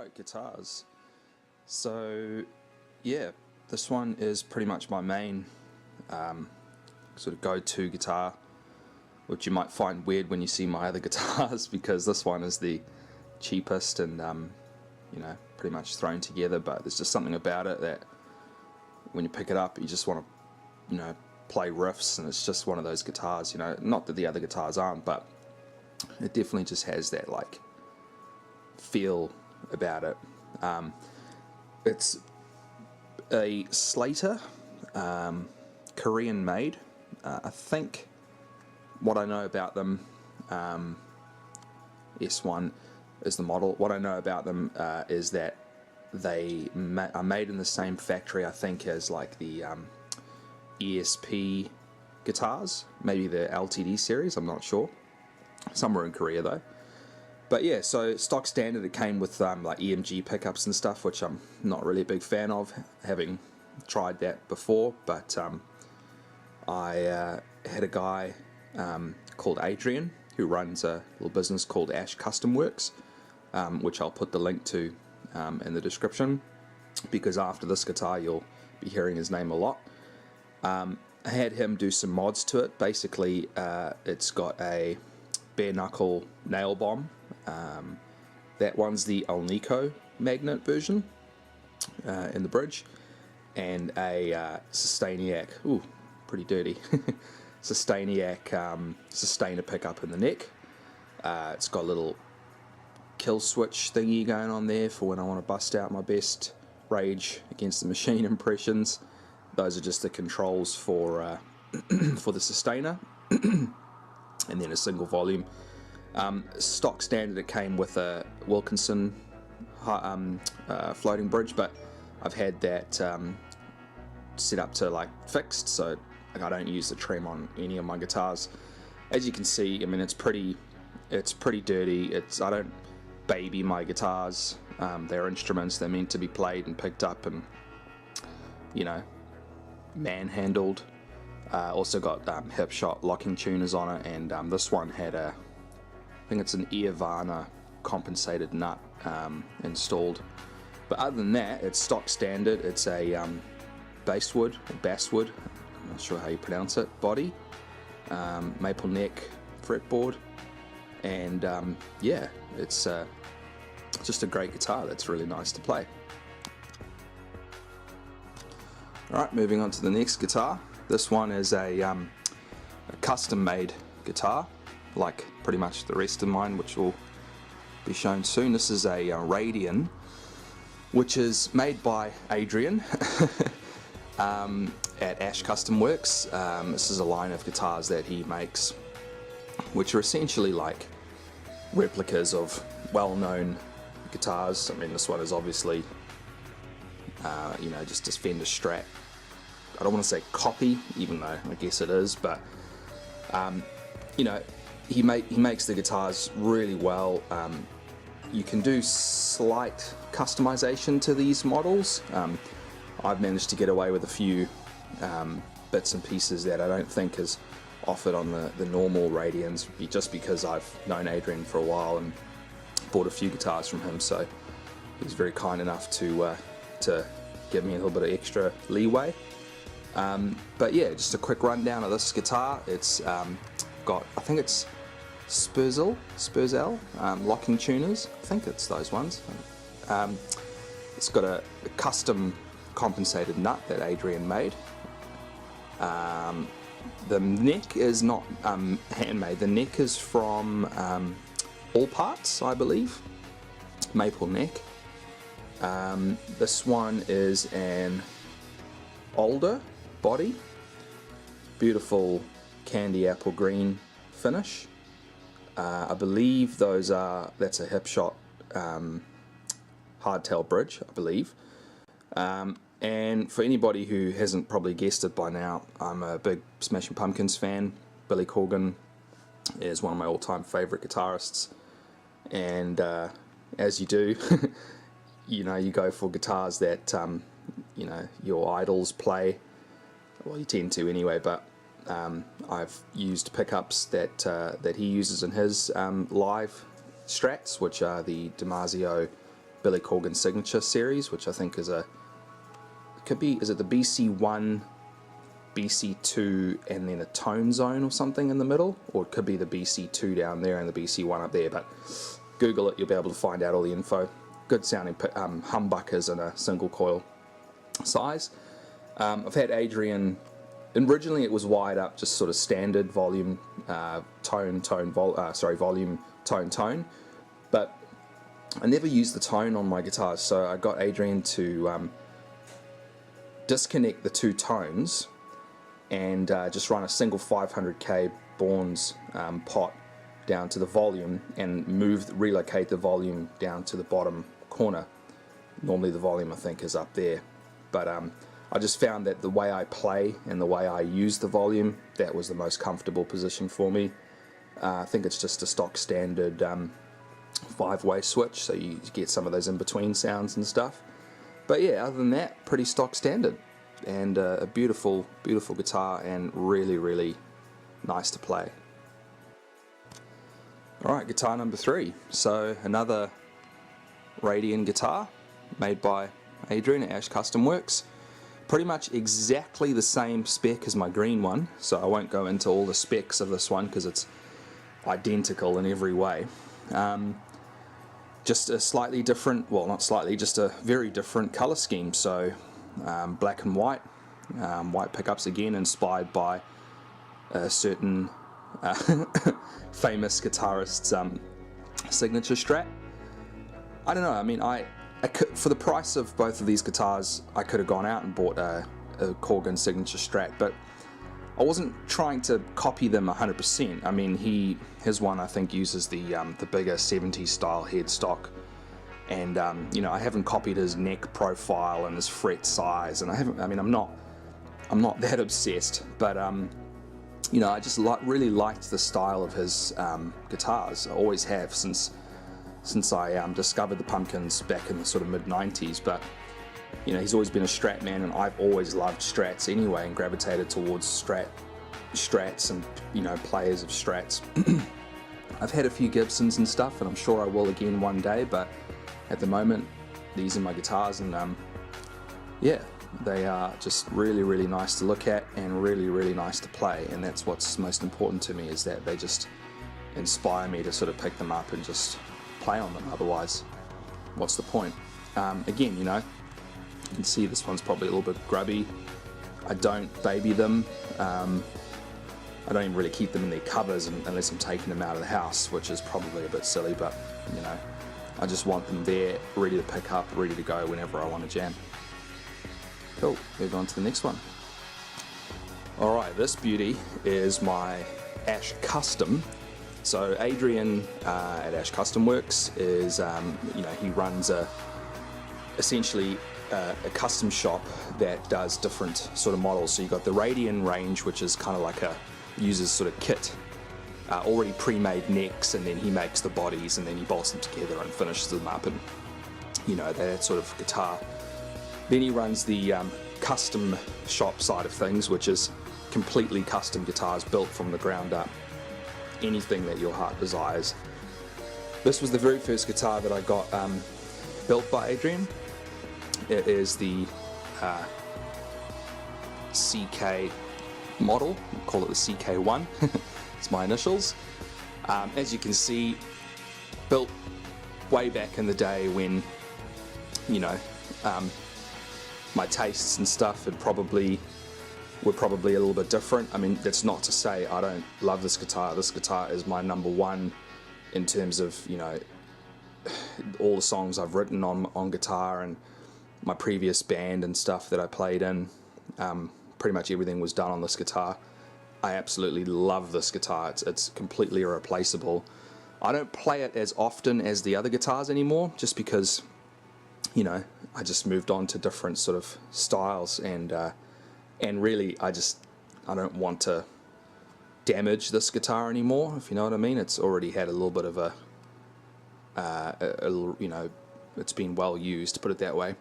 Alright, guitars. So yeah, this one is pretty much my main sort of go-to guitar, which you might find weird when you see my other guitars because this one is the cheapest and you know, pretty much thrown together, but there's just something about it that when you pick it up you just want to, you know, play riffs, and it's just one of those guitars, you know, not that the other guitars aren't, but it definitely just has that like feel about it. It's a Slater, Korean made. I think what I know about them, S1 is the model. What I know about them is that they are made in the same factory, I think, as like the ESP guitars, maybe the LTD series, I'm not sure. Somewhere in Korea though. But yeah, so stock standard, it came with like EMG pickups and stuff, which I'm not really a big fan of, having tried that before. But I had a guy called Adrian who runs a little business called Ash Custom Works, which I'll put the link to in the description, because after this guitar you'll be hearing his name a lot. I had him do some mods to it. Basically, it's got a bare knuckle nail bomb. That one's the Alnico magnet version in the bridge, and a Sustainiac, ooh, pretty dirty, Sustainiac sustainer pickup in the neck. It's got a little kill switch thingy going on there for when I want to bust out my best Rage Against the Machine impressions. Those are just the controls for for the sustainer, and then a single volume. Stock standard, it came with a Wilkinson floating bridge, but I've had that set up to like fixed, so like, I don't use the trem on any of my guitars. As you can see, I mean, it's pretty dirty. I don't baby my guitars. They're instruments. They're meant to be played and picked up and, you know, manhandled. Also got Hipshot locking tuners on it, and this one had I think it's an Earvana compensated nut installed. But other than that, it's stock standard. It's a basswood or basswood, I'm not sure how you pronounce it, body, maple neck fretboard, and yeah, it's just a great guitar that's really nice to play. Alright, moving on to the next guitar. This one is a custom made guitar, like pretty much the rest of mine, which will be shown soon. This is a Radian, which is made by Adrian at Ash Custom Works. This is a line of guitars that he makes, which are essentially like replicas of well-known guitars. I mean, this one is obviously you know, just a Fender Strat. I don't want to say copy, even though I guess it is, but you know, he makes the guitars really well. You can do slight customization to these models. I've managed to get away with a few bits and pieces that I don't think is offered on the normal Radians, just because I've known Adrian for a while and bought a few guitars from him, so he was very kind enough to give me a little bit of extra leeway. But yeah, just a quick rundown of this guitar. It's got, I think it's Spurzell locking tuners. I think it's those ones. It's got a custom compensated nut that Adrian made. The neck is not handmade. The neck is from All Parts, I believe. Maple neck. This one is an older body, beautiful candy apple green finish. I believe that's a Hipshot hardtail bridge, I believe. And for anybody who hasn't probably guessed it by now, I'm a big Smashing Pumpkins fan. Billy Corgan is one of my all-time favorite guitarists, and as you do, you know, you go for guitars that you know, your idols play. Well, you tend to anyway, but I've used pickups that he uses in his live Strats, which are the Damasio Billy Corgan Signature series, which I think is is it the BC1, BC2, and then a tone zone or something in the middle, or it could be the BC2 down there and the BC1 up there, but Google it, you'll be able to find out all the info. Good sounding humbuckers in a single coil size. I've had Adrian, originally it was wired up just sort of standard volume, volume, tone, but I never used the tone on my guitars, so I got Adrian to disconnect the two tones and just run a single 500k Bournes pot down to the volume and relocate the volume down to the bottom corner. Normally the volume I think is up there, but I just found that the way I play and the way I use the volume, that was the most comfortable position for me. I think it's just a stock standard 5-way switch, so you get some of those in-between sounds and stuff. But yeah, other than that, pretty stock standard, and a beautiful, beautiful guitar, and really, really nice to play. Alright, guitar number 3. So another Radian guitar made by Adrian at Ash Custom Works. Pretty much exactly the same spec as my green one, so I won't go into all the specs of this one because it's identical in every way. Just a slightly different, well not slightly, just a very different color scheme. So black and white, white pickups, again inspired by a certain famous guitarist's signature Strat. I don't know, I mean, I could, for the price of both of these guitars, I could have gone out and bought a Corgan signature Strat, but I wasn't trying to copy them 100%. I mean, his one I think uses the bigger 70s style headstock, and you know, I haven't copied his neck profile and his fret size, and I'm not that obsessed, but you know, I just really liked the style of his guitars. I always have since I discovered the Pumpkins back in the sort of mid-90s, but you know, he's always been a Strat man, and I've always loved Strats anyway and gravitated towards Strats and, you know, players of Strats. I've had a few Gibsons and stuff, and I'm sure I will again one day, but at the moment these are my guitars, and yeah, they are just really, really nice to look at and really, really nice to play, and that's what's most important to me, is that they just inspire me to sort of pick them up and just play on them. Otherwise, what's the point? Again, you know, you can see this one's probably a little bit grubby. I don't baby them. I don't even really keep them in their covers unless I'm taking them out of the house, which is probably a bit silly, but you know, I just want them there, ready to pick up, ready to go whenever I want to jam. Cool, move on to the next one. Alright, this beauty is my Ash Custom. So Adrian at Ash Custom Works is, you know, he runs essentially a custom shop that does different sort of models. So you've got the Radian range, which is kind of like uses sort of kit, already pre-made necks, and then he makes the bodies and then he bolts them together and finishes them up, and you know, that sort of guitar. Then he runs the custom shop side of things, which is completely custom guitars built from the ground up, anything that your heart desires. This was the very first guitar that I got built by Adrian. It is the CK model, we'll call it the CK1, it's my initials. As you can see, built way back in the day when, you know, my tastes and stuff were probably a little bit different. I mean, that's not to say I don't love this guitar. This guitar is my number one in terms of, you know, all the songs I've written on guitar, and my previous band and stuff that I played in, pretty much everything was done on this guitar. I absolutely love this guitar. It's completely irreplaceable. I don't play it as often as the other guitars anymore, just because, you know, I just moved on to different sort of styles, and really I don't want to damage this guitar anymore, if you know what I mean. It's already had a little bit of you know, it's been well used, to put it that way.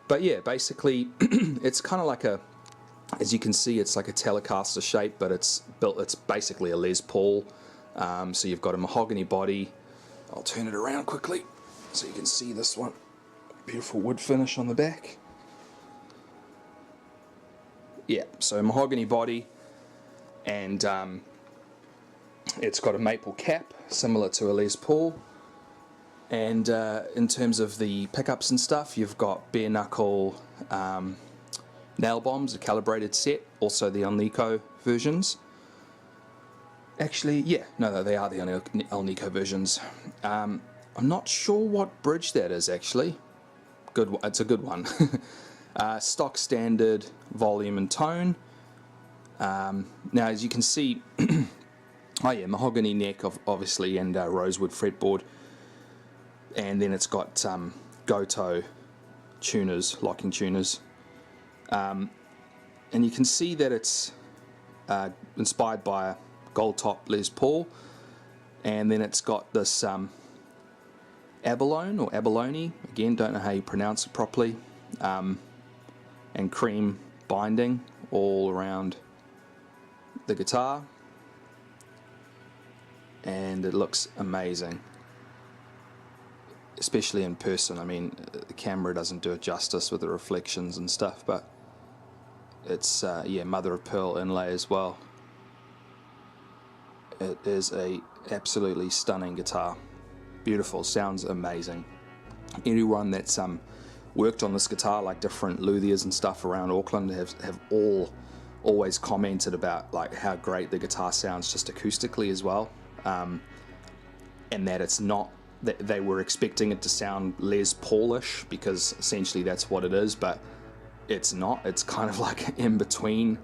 But yeah, basically it's kind of like as you can see, it's like a Telecaster shape, but it's basically a Les Paul. So you've got a mahogany body. I'll turn it around quickly so you can see this one. Beautiful wood finish on the back. Yeah, so mahogany body, and it's got a maple cap similar to a Les Paul. And in terms of the pickups and stuff, you've got bare knuckle nail bombs, a calibrated set, also the Alnico versions. Actually, yeah, no, they are the Alnico versions. I'm not sure what bridge that is actually. It's a good one. Stock standard volume and tone. Now, as you can see, oh yeah, mahogany neck obviously, and rosewood fretboard, and then it's got Goto tuners, locking tuners, and you can see that it's inspired by a gold top Les Paul, and then it's got this abalone or abalone, again don't know how you pronounce it properly, and cream binding all around the guitar, and it looks amazing, especially in person. I mean, the camera doesn't do it justice with the reflections and stuff, but it's yeah, mother of pearl inlay as well. It is a absolutely stunning guitar. Beautiful, sounds amazing. Anyone that's worked on this guitar, like different luthiers and stuff around Auckland, have always commented about like how great the guitar sounds just acoustically as well, and that it's not that they were expecting it to sound Les Paulish, because essentially that's what it is, but it's not. It's kind of like in between.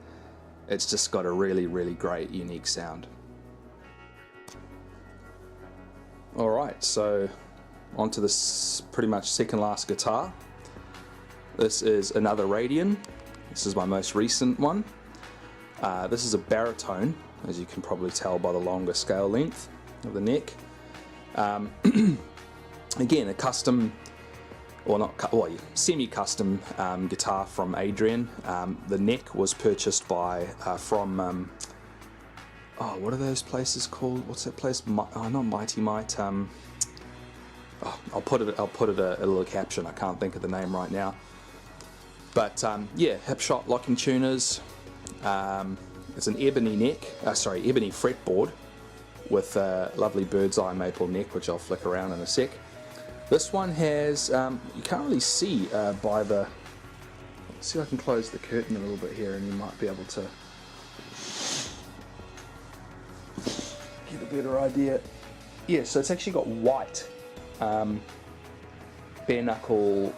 It's just got a really, really great, unique sound. Alright, so onto this pretty much second last guitar. This is another Radian. This is my most recent one. This is a baritone, as you can probably tell by the longer scale length of the neck. Again, a custom, or not, well, semi-custom guitar from Adrian. The neck was purchased by from oh, what are those places called? What's that place? Oh, not Mighty Might. Oh, I'll put it a little caption. I can't think of the name right now. But yeah, Hipshot locking tuners. It's an ebony neck, ebony fretboard with a lovely bird's eye maple neck, which I'll flick around in a sec. This one has, you can't really see by the, let's see if I can close the curtain a little bit here and you might be able to get a better idea. Yeah, so it's actually got white bare knuckle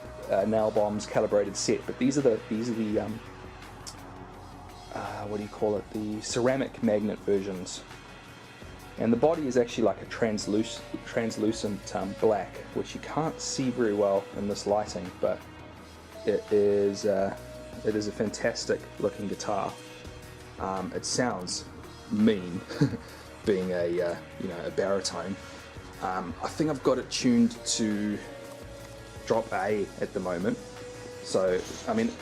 nail bombs calibrated set, but these are the what do you call it? The ceramic magnet versions, and the body is actually like a translucent black, which you can't see very well in this lighting, but it is a fantastic looking guitar. It sounds mean, being a you know, a baritone. I think I've got it tuned to drop A at the moment, so I mean,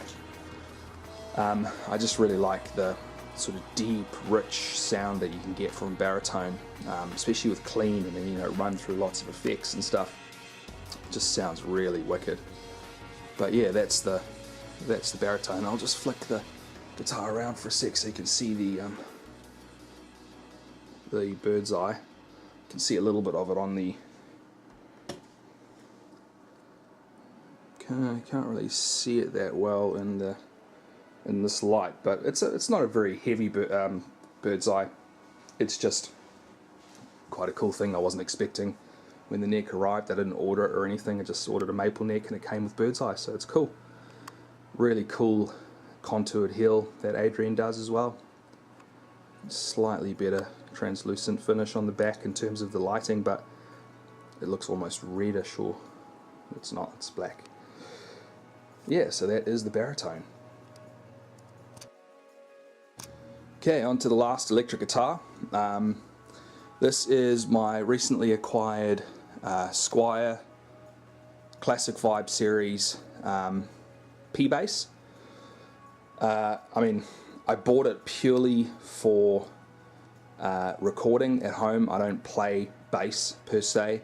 I just really like the sort of deep, rich sound that you can get from baritone, especially with clean, and then, you know, run through lots of effects and stuff. It just sounds really wicked. But yeah, that's the baritone. I'll just flick the guitar around for a sec so you can see the bird's eye. You can see a little bit of it on the. Can't really see it that well in this light, but it's not a very heavy bird's eye. It's just quite a cool thing I wasn't expecting when the neck arrived. I didn't order it or anything. I just ordered a maple neck and it came with bird's eye, so it's cool. Really cool contoured heel that Adrian does as well. Slightly better translucent finish on the back in terms of the lighting, but it looks almost reddish, or it's not, it's black. Yeah, so that is the baritone. Okay, on to the last electric guitar. This is my recently acquired Squier Classic Vibe Series P-Bass. I mean, I bought it purely for recording at home. I don't play bass per se,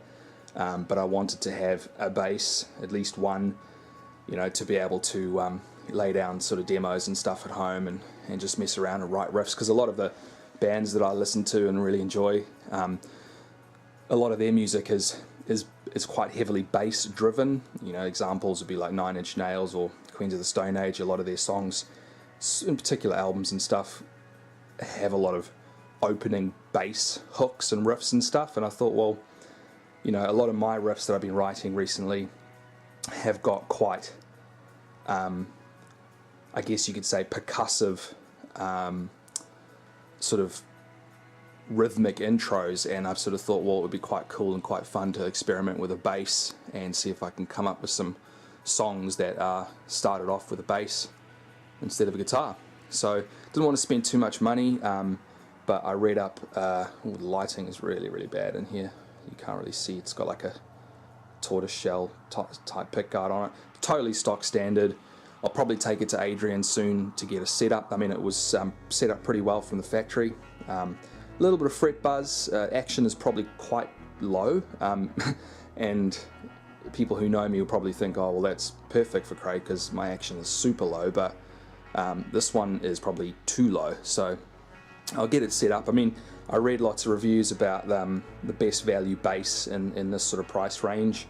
but I wanted to have a bass, at least one, you know, to be able to lay down sort of demos and stuff at home and just mess around and write riffs, because a lot of the bands that I listen to and really enjoy, a lot of their music is quite heavily bass driven. You know, examples would be like Nine Inch Nails or Queens of the Stone Age. A lot of their songs, in particular albums and stuff, have a lot of opening bass hooks and riffs and stuff, and I thought, well, you know, a lot of my riffs that I've been writing recently have got quite, I guess you could say, percussive sort of rhythmic intros, and I've sort of thought, well, it would be quite cool and quite fun to experiment with a bass and see if I can come up with some songs that are started off with a bass instead of a guitar. So didn't want to spend too much money, but I read up, the lighting is really bad in here, you can't really see, it's got like a tortoise shell type pickguard on it, totally stock standard. I'll probably take it to Adrian soon to get a setup. I mean, it was set up pretty well from the factory. A little bit of fret buzz, action is probably quite low, and people who know me will probably think, oh well, that's perfect for Craig because my action is super low, but this one is probably too low, so I'll get it set up. I mean, I read lots of reviews about the best value bass in this sort of price range,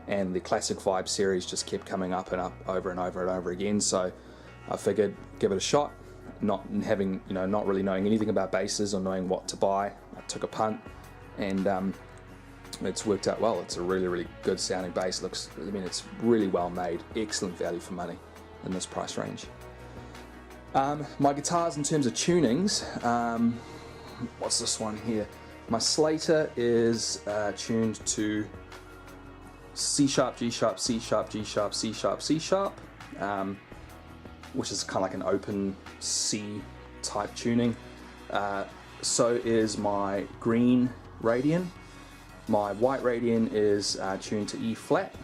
and the Classic Vibe series just kept coming up and up over and over and over again, so I figured give it a shot. Not having, you know, not really knowing anything about basses or knowing what to buy, I took a punt, and it's worked out well. It's a really good sounding bass. I mean, it's really well made, excellent value for money in this price range. My guitars in terms of tunings, what's this one here? My Slater is tuned to C sharp, G sharp, C sharp, G sharp, C sharp, C sharp, which is kind of like an open C type tuning. So is my green Radian. My white Radian is tuned to E flat.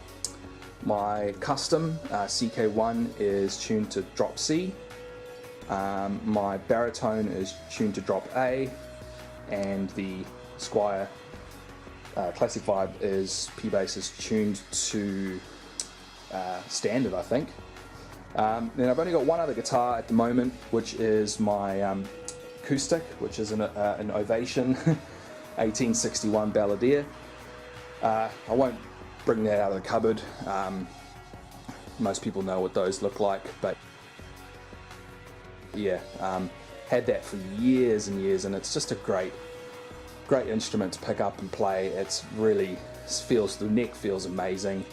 My custom CK1 is tuned to drop C. My baritone is tuned to drop A, and the Squier Classic Vibe P-Bass is tuned to standard, I think. Then I've only got one other guitar at the moment, which is my acoustic, which is an Ovation 1861 Balladeer. I won't bring that out of the cupboard. Most people know what those look like, but yeah, had that for years and years, and it's just a great instrument to pick up and play. It's really the neck feels amazing.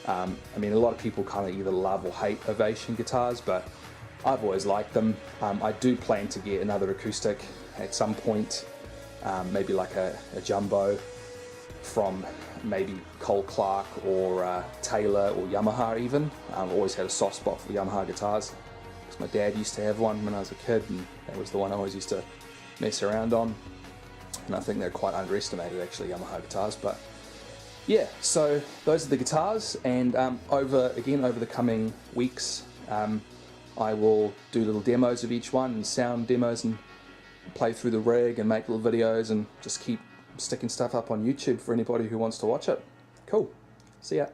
I mean, a lot of people kind of either love or hate Ovation guitars, but I've always liked them. I do plan to get another acoustic at some point, maybe like a jumbo from maybe Cole Clark or Taylor or Yamaha even. I've always had a soft spot for Yamaha guitars, because my dad used to have one when I was a kid, and that was the one I always used to mess around on. And I think they're quite underestimated, actually, Yamaha guitars. But yeah, so those are the guitars, and over the coming weeks, I will do little demos of each one, and sound demos, and play through the rig and make little videos, and just keep sticking stuff up on YouTube for anybody who wants to watch it. Cool. See ya.